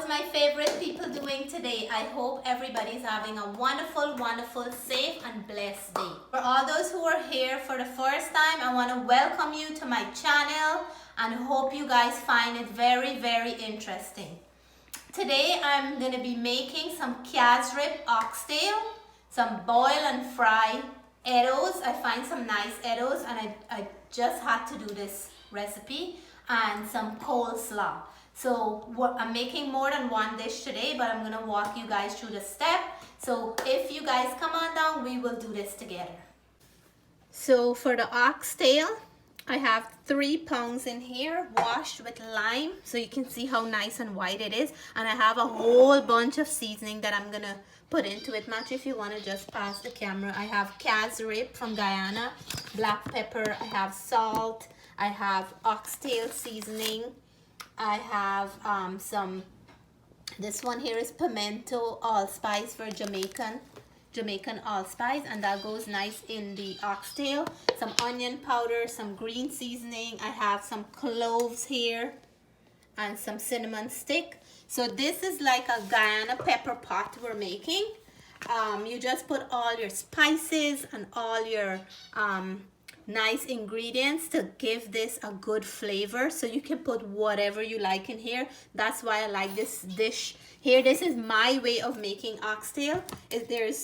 How's my favorite people doing today? I hope everybody's having a wonderful, wonderful, safe and blessed day. For all those who are here for the first time, I want to welcome you to my channel and hope you guys find it very, very interesting. Today I'm going to be making some Casereep oxtail, some boil and fry Eddoes. I find some nice Eddoes and I just had to do this recipe, and some coleslaw. So I'm making more than one dish today, but I'm going to walk you guys through the step. So if you guys come on down, we will do this together. So for the oxtail, I have 3 pounds in here, washed with lime, so you can see how nice and white it is. And I have a whole bunch of seasoning that I'm gonna put into it. Match, if you want to just pass the camera. I have Casereep from Guyana, black pepper, I have salt, I have Oxtail Seasoning, I have this one here is pimento allspice for Jamaican allspice, and that goes nice in the oxtail. Some onion powder, some green seasoning, I have some cloves here, and some cinnamon stick. So this is like a Guyana pepper pot we're making. You just put all your spices and all your nice ingredients to give this a good flavor. So you can put whatever you like in here. That's why I like this dish here. This is my way of making oxtail. There's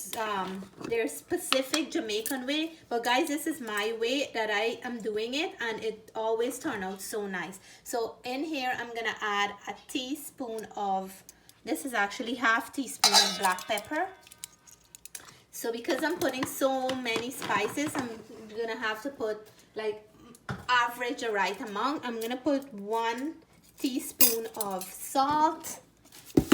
specific Jamaican way, but guys, this is my way that I am doing it, and it always turns out so nice. So in here I'm gonna add a teaspoon of, this is actually half teaspoon of black pepper. So because I'm putting so many spices, I'm gonna have to put like average the right amount. I'm gonna put 1 teaspoon of salt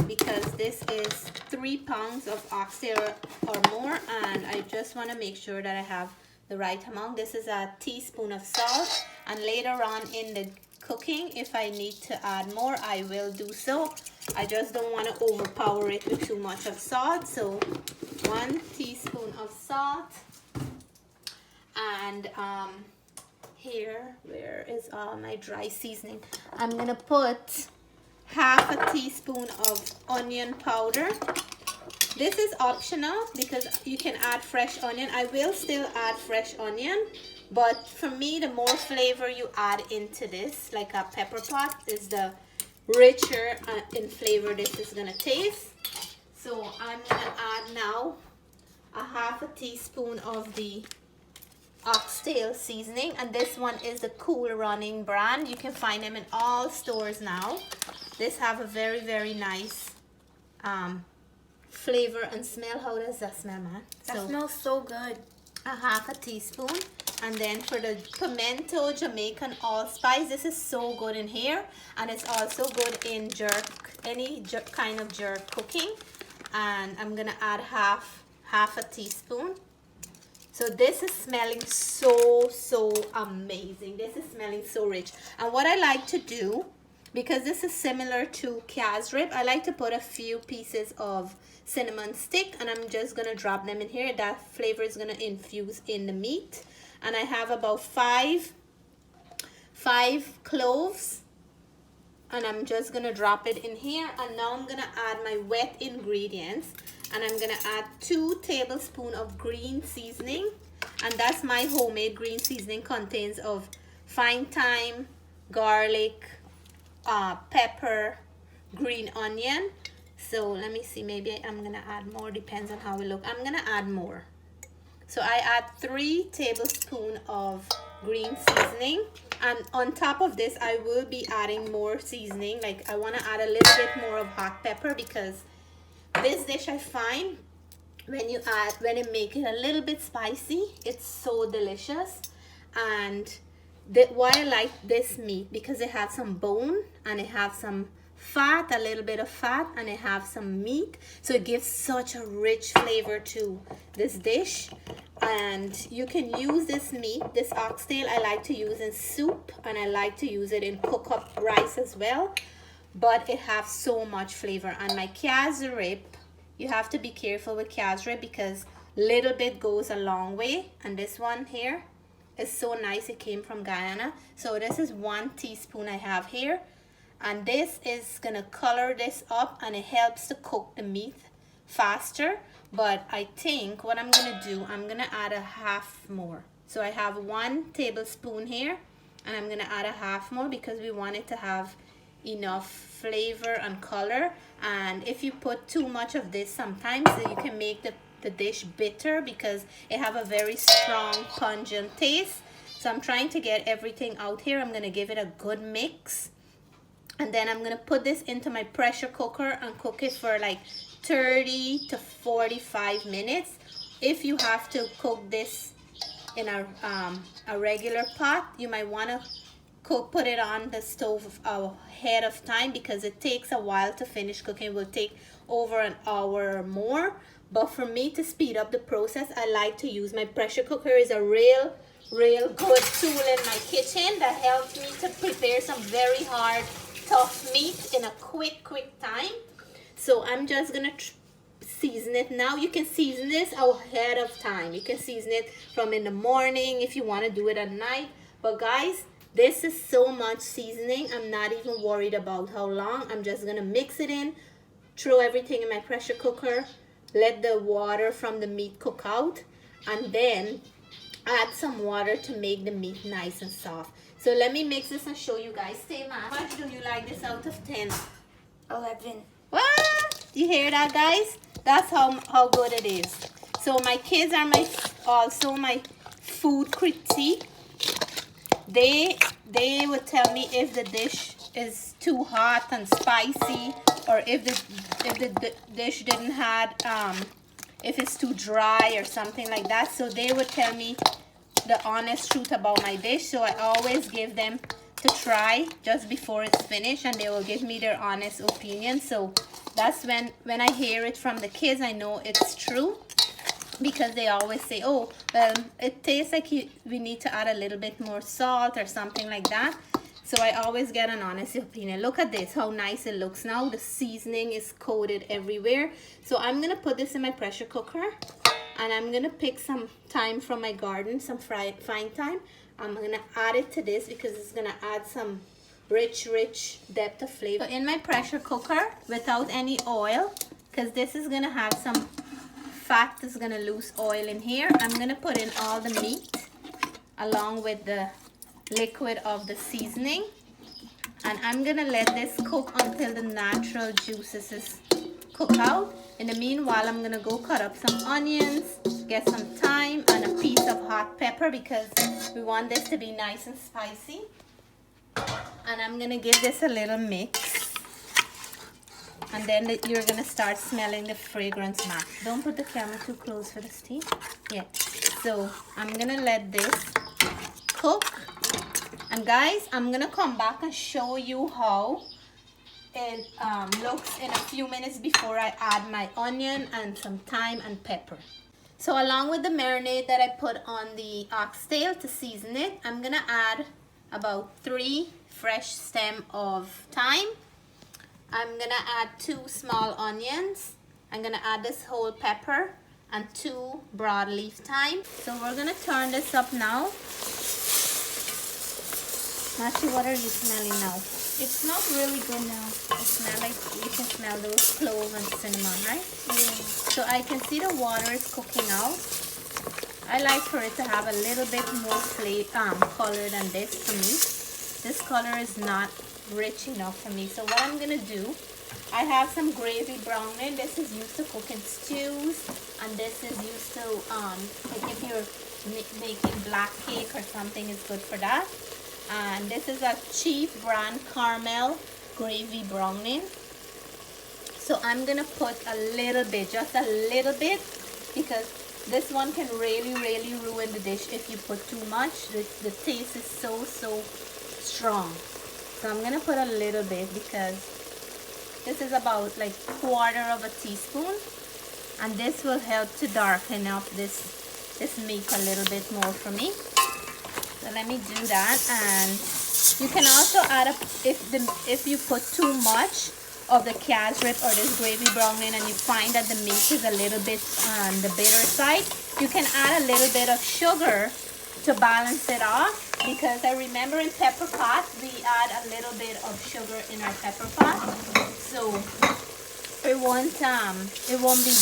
because this is 3 pounds of oxtail or more, and I just want to make sure that I have the right amount. This is a teaspoon of salt, and later on in the cooking, if I need to add more, I will do so. I just don't want to overpower it with too much of salt. So 1 teaspoon of salt, and here, where is all my dry seasoning? I'm gonna put half a teaspoon of onion powder. This is optional because you can add fresh onion. I will still add fresh onion, but for me, the more flavor you add into this, like a pepper pot, is the richer in flavor this is gonna taste. So I'm gonna add now a half a teaspoon of the Oxtail Seasoning, and this one is the Cool Running brand. You can find them in all stores now. This have a very, very nice flavor and smell. How does that smell, man? That smells so good. A half a teaspoon. And then for the pimento Jamaican allspice, this is so good in here, and it's also good in any kind of jerk cooking. And I'm gonna add half a teaspoon. So this is smelling so amazing. This is smelling so rich. And what I like to do, because this is similar to Casereep, I like to put a few pieces of cinnamon stick, and I'm just gonna drop them in here. That flavor is gonna infuse in the meat. And I have about five cloves, and I'm just gonna drop it in here. And now I'm gonna add my wet ingredients, and I'm gonna add 2 tablespoons of green seasoning, and that's my homemade green seasoning. Contains of fine thyme, garlic, pepper, green onion. So let me see, maybe I'm gonna add more, depends on how we look. I'm gonna add more. So I add 3 tablespoons of green seasoning, and on top of this I will be adding more seasoning. Like I want to add a little bit more of hot pepper, because this dish, I find when you make it a little bit spicy, it's so delicious. And why I like this meat, because it has some bone and it has some fat, a little bit of fat, and it has some meat, so it gives such a rich flavor to this dish. And you can use this meat, this oxtail, I like to use in soup, and I like to use it in cook up rice as well, but it has so much flavor. And my Casereep, you have to be careful with Casereep because little bit goes a long way, and this one here is so nice. It came from Guyana. So this is 1 teaspoon I have here. And this is gonna color this up, and it helps to cook the meat faster. But I think what I'm gonna do, I'm gonna add a half more. So I have 1 tablespoon here, and I'm gonna add a half more because we want it to have enough flavor and color. And if you put too much of this, sometimes you can make the dish bitter because it have a very strong pungent taste. So I'm trying to get everything out here. I'm gonna give it a good mix, and then I'm gonna put this into my pressure cooker and cook it for like 30 to 45 minutes. If you have to cook this in a regular pot, you might want to put it on the stove ahead of time because it takes a while to finish cooking. It will take over an hour or more. But for me, to speed up the process, I like to use my pressure cooker. Is a real good tool in my kitchen that helps me to prepare some very hard, tough meat in a quick time. So I'm just gonna season it now. You can season this ahead of time. You can season it from in the morning if you want to do it at night. But guys, this is so much seasoning. I'm not even worried about how long. I'm just gonna mix it in, throw everything in my pressure cooker, let the water from the meat cook out, and then add some water to make the meat nice and soft. So let me mix this and show you guys. Say, Ma, how much do you like this out of 10? 11. What? You hear that, guys? That's how good it is. So my kids are also my food critique. They would tell me if the dish is too hot and spicy, or if the dish didn't have if it's too dry or something like that. So they would tell me the honest truth about my dish. So I always give them to try just before it's finished, and they will give me their honest opinion. So that's when I hear it from the kids, I know it's true, because they always say, oh, well, it tastes like we need to add a little bit more salt or something like that. So I always get an honest opinion. Look at this, how nice it looks now. The seasoning is coated everywhere. So I'm gonna put this in my pressure cooker, and I'm gonna pick some thyme from my garden, some fine thyme. I'm gonna add it to this because it's gonna add some rich depth of flavor. So in my pressure cooker, without any oil, because this is gonna have some fat that's gonna lose oil in here, I'm gonna put in all the meat along with the liquid of the seasoning, and I'm gonna let this cook until the natural juices is cook out. In the meanwhile, I'm gonna go cut up some onions, get some thyme and a piece of hot pepper because we want this to be nice and spicy. And I'm gonna give this a little mix, and then you're gonna start smelling the fragrance now. Don't put the camera too close for the steam. Yeah. So I'm gonna let this cook, and guys, I'm gonna come back and show you how it looks in a few minutes before I add my onion and some thyme and pepper. So along with the marinade that I put on the oxtail to season it, I'm gonna add about 3 fresh stem of thyme. I'm gonna add 2 small onions. I'm gonna add this whole pepper and 2 broadleaf thyme. So we're gonna turn this up now. Mashi, what are you smelling now? It smells really good now. It smells like you can smell those clove and cinnamon, right? Yeah. So I can see the water is cooking out. I like for it to have a little bit more color than this for me. This color is not rich enough for me. So what I'm gonna do, I have some gravy browning. This is used to cooking stews, and this is used to like if you're making black cake or something, is good for that. And this is a cheap brand caramel gravy browning. So I'm gonna put a little bit, just a little bit, because this one can really ruin the dish if you put too much. The taste is so strong. So I'm gonna put a little bit because this is about like 1/4 teaspoon, and this will help to darken up this meat a little bit more for me. So let me do that. And you can also add up if you put too much of the casereep or this gravy browning and you find that the meat is a little bit on the bitter side, you can add a little bit of sugar to balance it off. because I remember in pepper pot we add a little bit of sugar in our pepper pot, so it won't be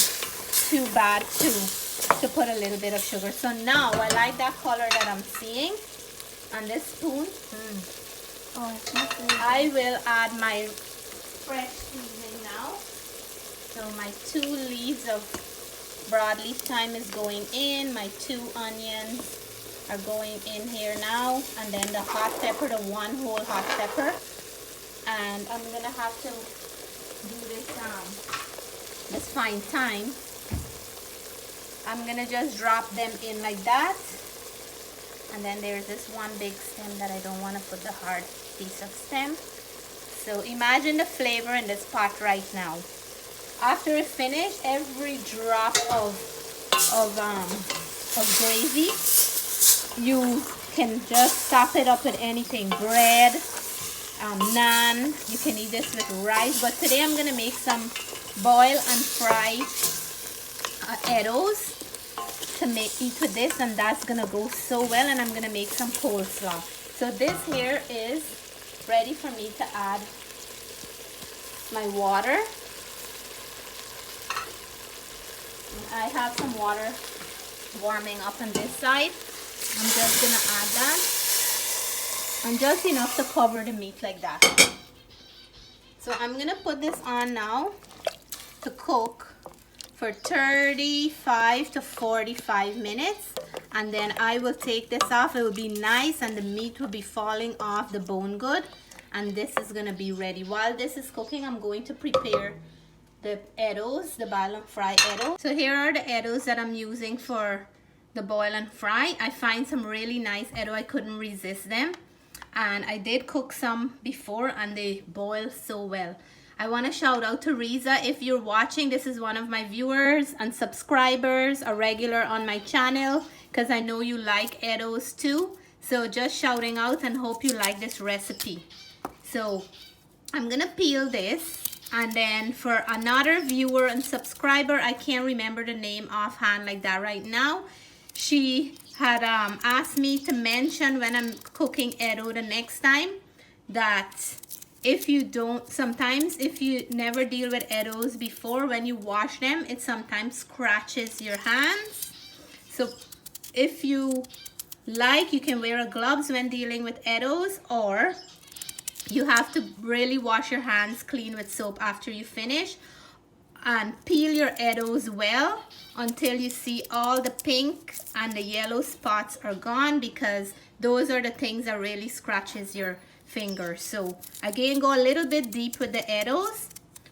too bad to put a little bit of sugar. So now I like that color that I'm seeing on this spoon. Oh, it smells really good. I will add my fresh seasoning now. So my 2 leaves of broadleaf thyme is going in. My 2 onions are going in here now, and then the hot pepper, the 1 whole hot pepper. And I'm gonna have to do this fine thyme. I'm gonna just drop them in like that. And then there's this one big stem that I don't want to put the hard piece of stem. So imagine the flavor in this pot right now. After it's finished, every drop of gravy, you can just top it up with anything. Bread, naan. You can eat this with rice. But today I'm gonna make some boil and fry Eddoes to eat with this, and that's gonna go so well. And I'm gonna make some coleslaw. So this here is ready for me to add my water. I have some water warming up on this side. I'm just gonna add that, and just enough to cover the meat like that. So I'm gonna put this on now to cook for 35 to 45 minutes, and then I will take this off. It will be nice and the meat will be falling off the bone good, and this is gonna be ready. While this is cooking, I'm going to prepare the Eddoes, the boil and fry Eddoes. So here are the Eddoes that I'm using for the boil and fry. I find some really nice Eddoes. I couldn't resist them, and I did cook some before and they boil so well. I want to shout out to Riza. If you're watching, this is one of my viewers and subscribers, a regular on my channel, because I know you like Eddoes too. So just shouting out, and hope you like this recipe. So I'm gonna peel this, and then for another viewer and subscriber, I can't remember the name offhand like that right now. She had asked me to mention when I'm cooking Eddo the next time that if you don't, sometimes if you never deal with Eddoes before, when you wash them, it sometimes scratches your hands. So if you like, you can wear a gloves when dealing with Eddoes, or you have to really wash your hands clean with soap after you finish, and peel your Eddoes well until you see all the pink and the yellow spots are gone, because those are the things that really scratches your fingers. So again, go a little bit deep with the Eddoes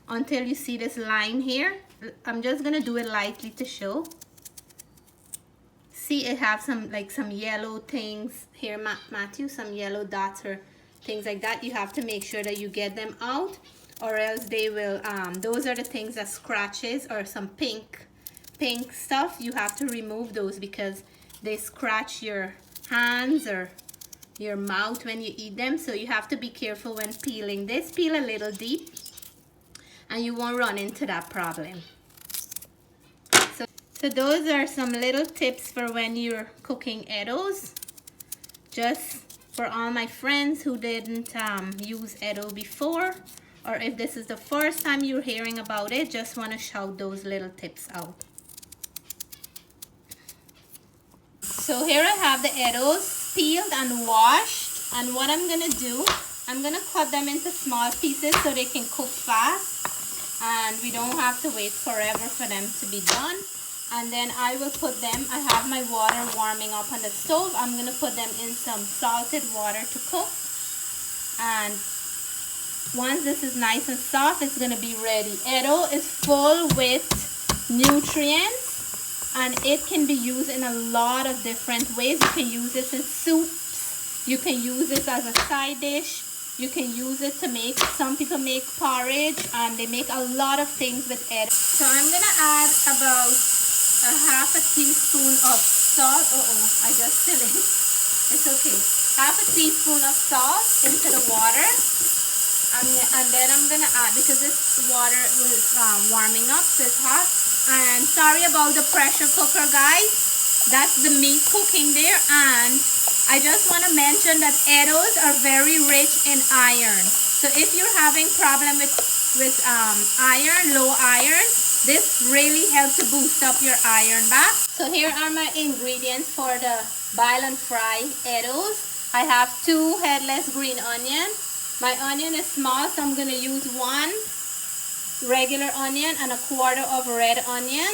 until you see this line here. I'm just gonna do it lightly to show. See, it have some yellow things here, Matthew, some yellow dots or things like that. You have to make sure that you get them out, or else they will those are the things that scratches, or some pink stuff. You have to remove those because they scratch your hands or your mouth when you eat them. So you have to be careful when peeling this. Peel a little deep and you won't run into that problem. So those are some little tips for when you're cooking Eddoes, just for all my friends who didn't use Eddo before, or if this is the first time you're hearing about it, just want to shout those little tips out. So here I have the Eddoes peeled and washed, and what I'm gonna do, I'm gonna cut them into small pieces so they can cook fast and we don't have to wait forever for them to be done. And then I will put them, I have my water warming up on the stove. I'm gonna put them in some salted water to cook, and once this is nice and soft, it's gonna be ready. Eddo is full with nutrients, and it can be used in a lot of different ways. You can use this in soups, you can use this as a side dish, you can use it to make, some people make porridge, and they make a lot of things with Eddo. So I'm gonna add about a half a teaspoon of salt. I just spilled it. It's okay. Half a teaspoon of salt into the water. And then I'm gonna add, because this water was warming up, so it's hot. And sorry about the pressure cooker, guys. That's the meat cooking there, and I just want to mention that Eddoes are very rich in iron. So if you're having problem with iron, low iron, this really helps to boost up your iron back. So here are my ingredients for the boil and fry Eddoes. I have 2 headless green onion. My onion is small, so I'm going to use 1 regular onion and 1/4 of red onion.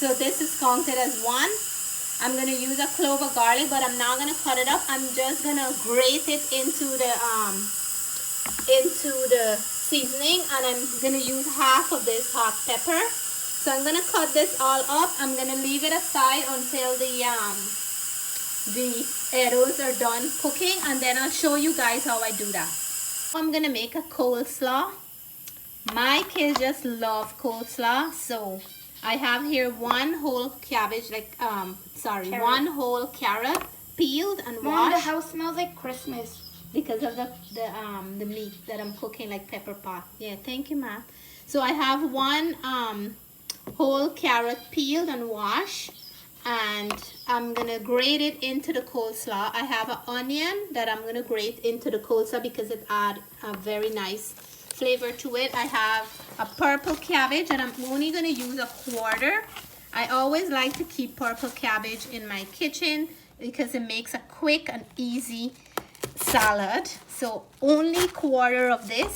So this is counted as 1. I'm going to use a clove of garlic, but I'm not going to cut it up. I'm just going to grate it into the seasoning, and I'm going to use half of this hot pepper. So I'm going to cut this all up. I'm going to leave it aside until the Eddoes are done cooking, and then I'll show you guys how I do that. I'm going to make a coleslaw. My kids just love coleslaw, so I have here 1 whole cabbage, carrot. 1 whole carrot peeled and washed. Mom, the house smells like Christmas. Because of the meat that I'm cooking, like pepper pot. Yeah, thank you, Ma. So I have 1 whole carrot peeled and washed, and I'm gonna grate it into the coleslaw. I have an onion that I'm gonna grate into the coleslaw because it adds a very nice flavor to it. I have a purple cabbage, and I'm only gonna use 1/4. I always like to keep purple cabbage in my kitchen because it makes a quick and easy salad. So only 1/4 of this,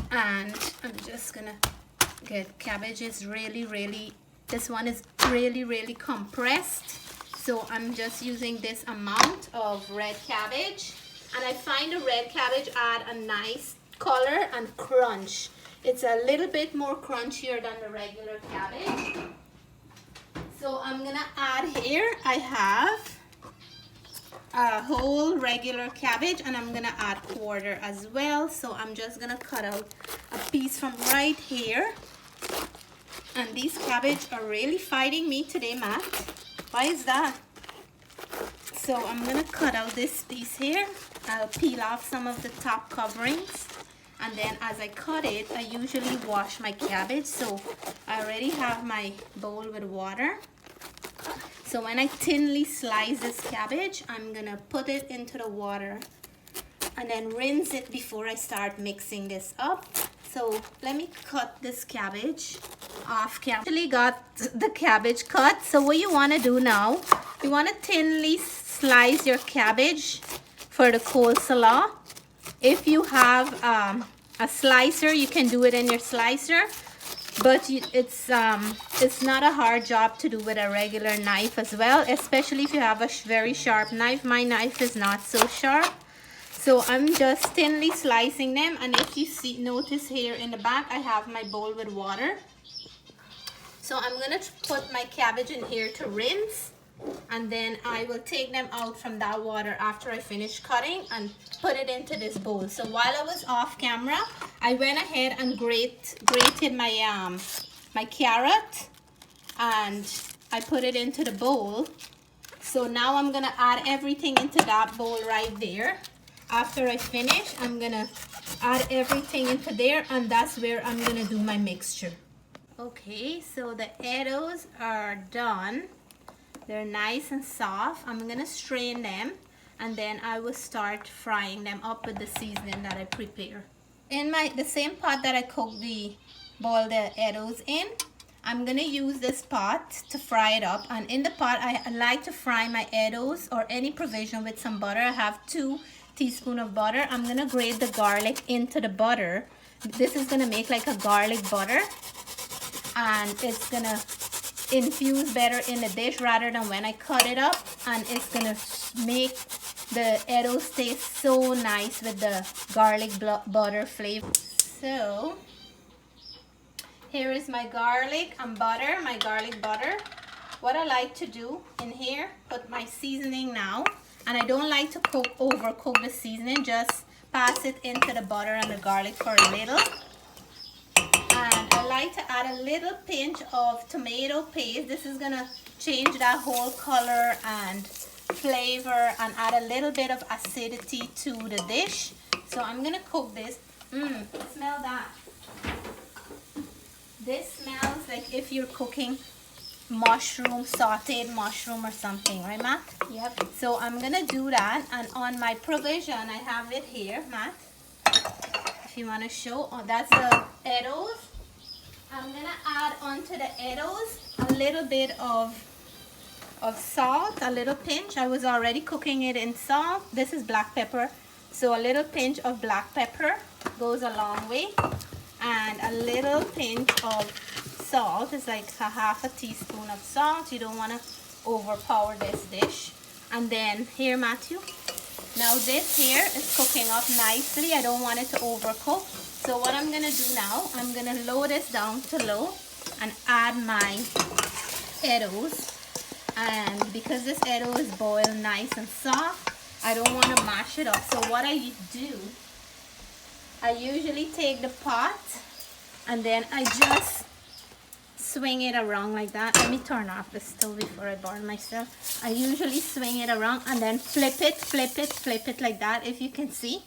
and I'm just gonna get cabbage is really this one is really compressed, so I'm just using this amount of red cabbage, and I find the red cabbage add a nice color and crunch. It's a little bit more crunchier than the regular cabbage. So I'm gonna add here, I have a whole regular cabbage, and I'm gonna add 1/4 as well. So I'm just gonna cut out a piece from right here. And these cabbage are really fighting me today, Matt. Why is that? So I'm gonna cut out this piece here. I'll peel off some of the top coverings, and then as I cut it, I usually wash my cabbage. So I already have my bowl with water. So when I thinly slice this cabbage, I'm gonna put it into the water and then rinse it before I start mixing this up. So let me cut this cabbage off camera. Actually got the cabbage cut. So what you want to do now, you want to thinly slice your cabbage for the coleslaw. If you have a slicer, you can do it in your slicer, but it's not a hard job to do with a regular knife as well, especially if you have a very sharp knife. My knife is not so sharp. So I'm just thinly slicing them, and if you notice here in the back, I have my bowl with water. So I'm gonna put my cabbage in here to rinse, and then I will take them out from that water after I finish cutting and put it into this bowl. So while I was off camera, I went ahead and grated my my carrot, and I put it into the bowl. So now I'm gonna add everything into that bowl right there. After I finish, I'm gonna add everything into there, and that's where I'm gonna do my mixture. Okay, so the Eddoes are done. They're nice and soft. I'm gonna strain them, and then I will start frying them up with the seasoning that I prepare. In the same pot that I boiled the Eddoes in, I'm gonna use this pot to fry it up. And in the pot, I like to fry my Eddoes or any provision with some butter. I have 2 teaspoons of butter. I'm gonna grate the garlic into the butter. This is gonna make like a garlic butter, and it's gonna infuse better in the dish rather than when I cut it up, and it's gonna make the Eddoes taste so nice with the garlic butter flavor. So here is my garlic and butter, my garlic butter. What I like to do in here, put my seasoning now, and I don't like to overcook the seasoning, just pass it into the butter and the garlic for a little. And I like to add a little pinch of tomato paste. This is gonna change that whole color and flavor and add a little bit of acidity to the dish. So I'm gonna cook this. Smell that. This smells like if you're cooking mushroom, sauteed mushroom or something, right, Matt? Yep. So I'm gonna do that, and on my provision, I have it here, Matt. If you wanna show, oh, that's the Eddoes. I'm gonna add onto the Eddoes a little bit of salt, a little pinch. I was already cooking it in salt. This is black pepper, so a little pinch of black pepper goes a long way, and a little pinch of salt is like a half a teaspoon of salt. You don't want to overpower this dish. And then here, Matthew, now this here is cooking up nicely. I don't want it to overcook, so what I'm gonna do now, I'm gonna lower this down to low and add my Eddoes. And because this Eddo is boiled nice and soft, I don't want to mash it up. So what I do, I usually take the pot and then I just swing it around like that. Let me turn off the stove before I burn myself. I usually swing it around and then flip it like that, if you can see.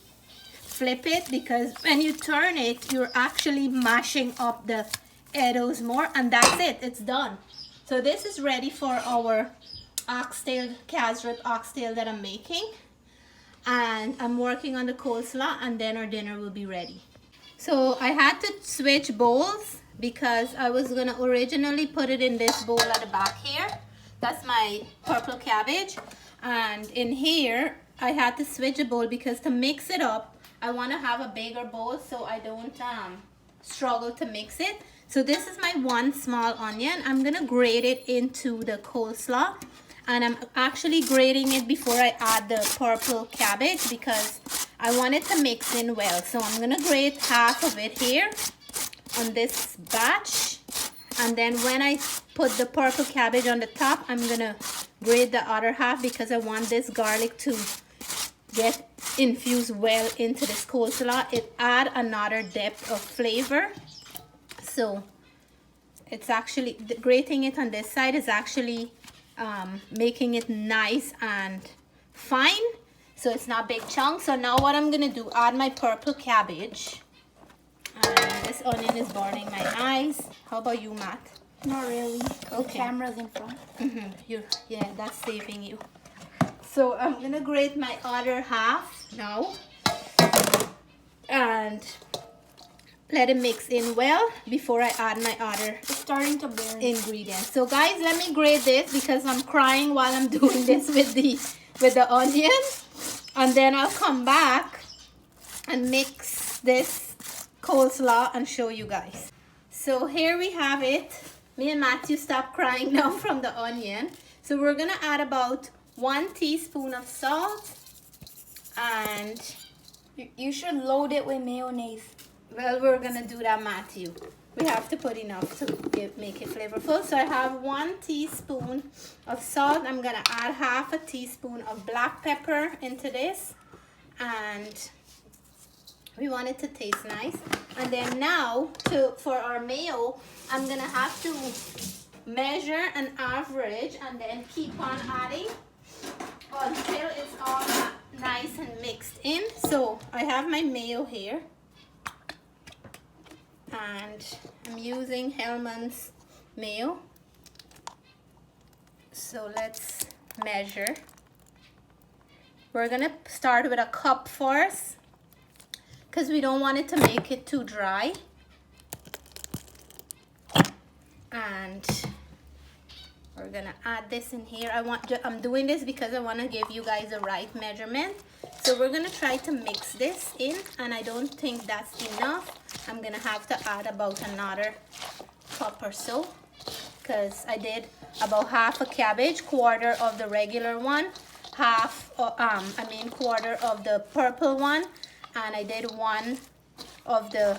Flip it, because when you turn it, you're actually mashing up the Eddoes more, and that's it, it's done. So this is ready for our oxtail, Casereep oxtail that I'm making. And I'm working on the coleslaw, and then our dinner will be ready. So I had to switch bowls because I was gonna originally put it in this bowl at the back here. That's my purple cabbage. And in here, I had to switch a bowl because to mix it up, I wanna have a bigger bowl so I don't struggle to mix it. So this is my one small onion. I'm gonna grate it into the coleslaw, and I'm actually grating it before I add the purple cabbage because I want it to mix in well. So I'm gonna grate half of it here on this batch, and then when I put the purple cabbage on the top, I'm gonna grate the other half because I want this garlic to get infused well into this coleslaw. It add another depth of flavor. So it's actually, grating it on this side is actually making it nice and fine, so it's not big chunks. So now what I'm gonna do, add my purple cabbage. And this onion is burning my eyes. How about you, Matt? Not really. Okay. The camera's in front. Yeah, that's saving you. So I'm gonna grate my other half now and let it mix in well before I add my other It's starting to burn. ingredients. So guys, let me grate this because I'm crying while I'm doing this with the onion, and then I'll come back and mix this coleslaw and show you guys. So here we have it. Me and Matthew stopped crying now from the onion. So we're gonna add about 1 teaspoon of salt, and You should load it with mayonnaise. well, we're gonna do that, Matthew. We have to put enough to make it flavorful. So I have 1 teaspoon of salt. I'm gonna add half a teaspoon of black pepper into this, and we want it to taste nice. And then now for our mayo, I'm gonna have to measure and average and then keep on adding until it's all nice and mixed in. So I have my mayo here, and I'm using Hellmann's mayo. So let's measure. We're gonna start with a cup first because we don't want it to make it too dry. And we're gonna add this in here. I'm doing this because I want to give you guys the right measurement. So we're gonna try to mix this in, and I don't think that's enough. I'm gonna have to add about another cup or so because I did about half a cabbage, quarter of the regular one, quarter of the purple one, and I did 1 of the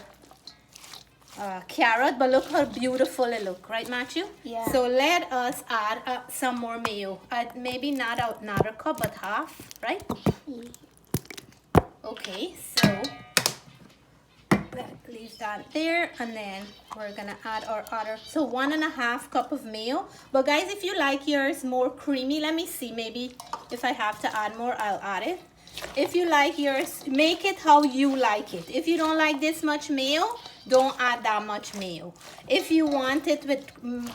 carrot. But look how beautiful it look, right, Matthew? Yeah. So let us add some more mayo. Maybe not another cup, but half, right? Okay, so let's leave that there, and then we're gonna add our other, so 1.5 cup of mayo. But guys, if you like yours more creamy, let me see, maybe if I have to add more, I'll add it. if you like yours, make it how you like it. If you don't like this much mayo, don't add that much mayo. If you want it with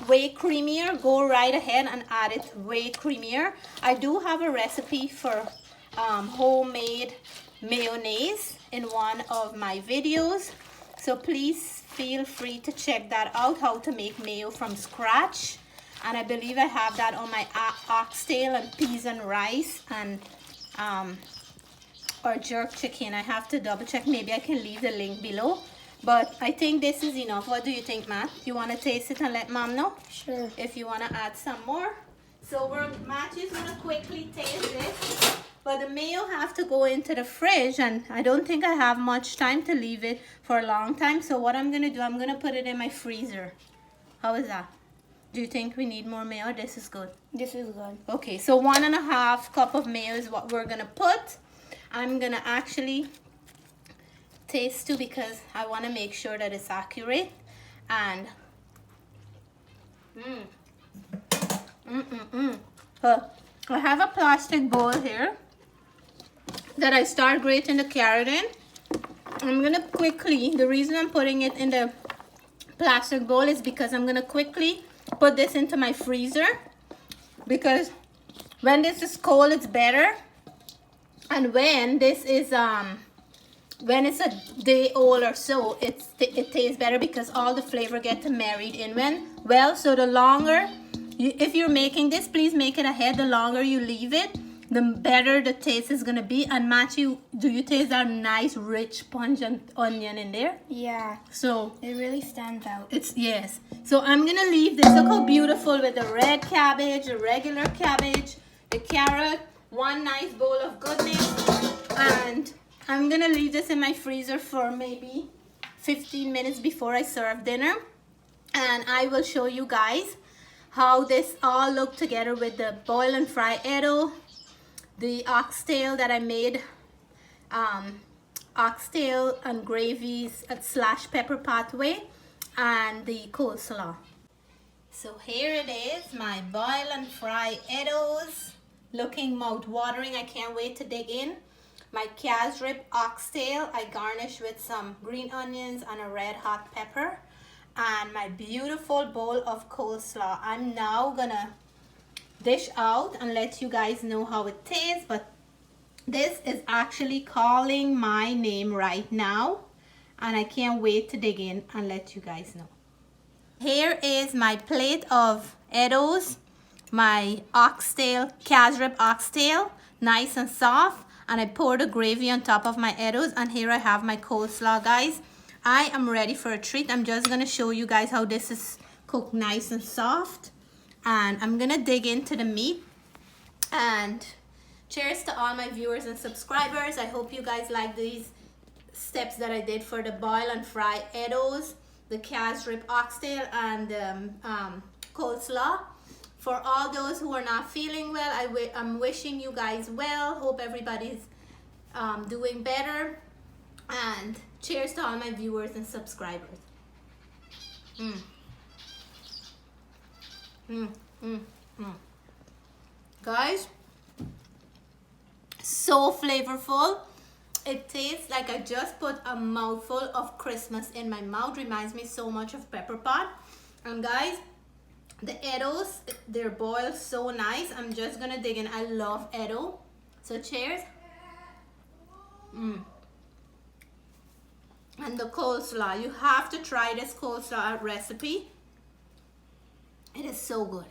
way creamier, go right ahead and add it way creamier. I do have a recipe for homemade mayonnaise in one of my videos, so please feel free to check that out, how to make mayo from scratch. And I believe I have that on my oxtail and peas and rice and or jerk chicken. I have to double check. Maybe I can leave the link below, but I think this is enough. What do you think, Matt? You want to taste it and let Mom know? Sure. If you want to add some more. So Matthew's gonna quickly taste this, but the mayo have to go into the fridge, and I don't think I have much time to leave it for a long time. So what I'm gonna do, I'm gonna put it in my freezer. How is that? Do you think we need more mayo? This is good. This is good. Okay, so 1.5 cup of mayo is what we're gonna put. I'm gonna actually taste too because I want to make sure that it's accurate. And I have a plastic bowl here that I start grating the carrot in. I'm gonna quickly, the reason I'm putting it in the plastic bowl is because I'm gonna quickly put this into my freezer, because when this is cold it's better, and when this is when it's a day old or so, it tastes better because all the flavor gets married in. So the longer if you're making this, please make it ahead. The longer you leave it, the better the taste is gonna be. And Matthew, do you taste that nice rich pungent onion in there? Yeah. So it really stands out. It's, yes. So I'm gonna leave this. Look how beautiful with the red cabbage, the regular cabbage, the carrot, one nice bowl of goodness. And I'm gonna leave this in my freezer for maybe 15 minutes before I serve dinner. And I will show you guys how this all look together with the boil and fry Eddo, the oxtail that I made, oxtail and gravies / pepper pathway, and the coleslaw. So here it is, my boil and fry Eddos, looking mouth-watering. I can't wait to dig in. My Casereep oxtail, I garnish with some green onions and a red hot pepper. And my beautiful bowl of coleslaw. I'm now gonna dish out and let you guys know how it tastes, but this is actually calling my name right now, and I can't wait to dig in and let you guys know. Here is my plate of Eddos, my oxtail, Casereep oxtail, nice and soft, and I pour the gravy on top of my Eddos, and here I have my coleslaw, guys. I am ready for a treat. I'm just gonna show you guys how this is cooked nice and soft, and I'm gonna dig into the meat. And cheers to all my viewers and subscribers. I hope you guys like these steps that I did for the boil and fry Eddos, the Casereep oxtail, and the coleslaw. For all those who are not feeling well, I'm wishing you guys well. Hope everybody's doing better. And cheers to all my viewers and subscribers. Guys, so flavorful. It tastes like I just put a mouthful of Christmas in my mouth. Reminds me so much of pepper pot. And guys, the Eddos, they're boiled so nice. I'm just gonna dig in. I love Eddo. So cheers. And the coleslaw, you have to try this coleslaw recipe. It is so good.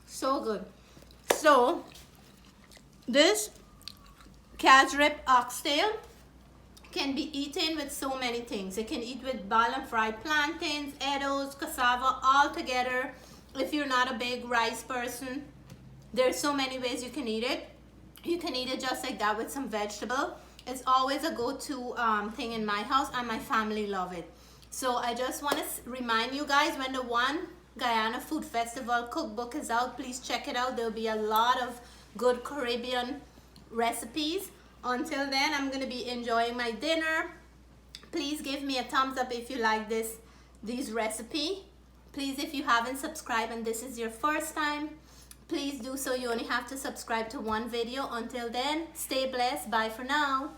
So good. So this Casereep oxtail can be eaten with so many things. It can eat with boil and fried plantains, Eddos, cassava, all together. If you're not a big rice person, there's so many ways you can eat it. You can eat it just like that with some vegetable. It's always a go-to thing in my house, and my family love it. So I just want to remind you guys, when the One Guyana Food Festival cookbook is out, please check it out. There'll be a lot of good Caribbean recipes. Until then, I'm going to be enjoying my dinner. Please give me a thumbs up if you like these recipe. Please, if you haven't subscribed and this is your first time, please do so. You only have to subscribe to one video. Until then, stay blessed. Bye for now.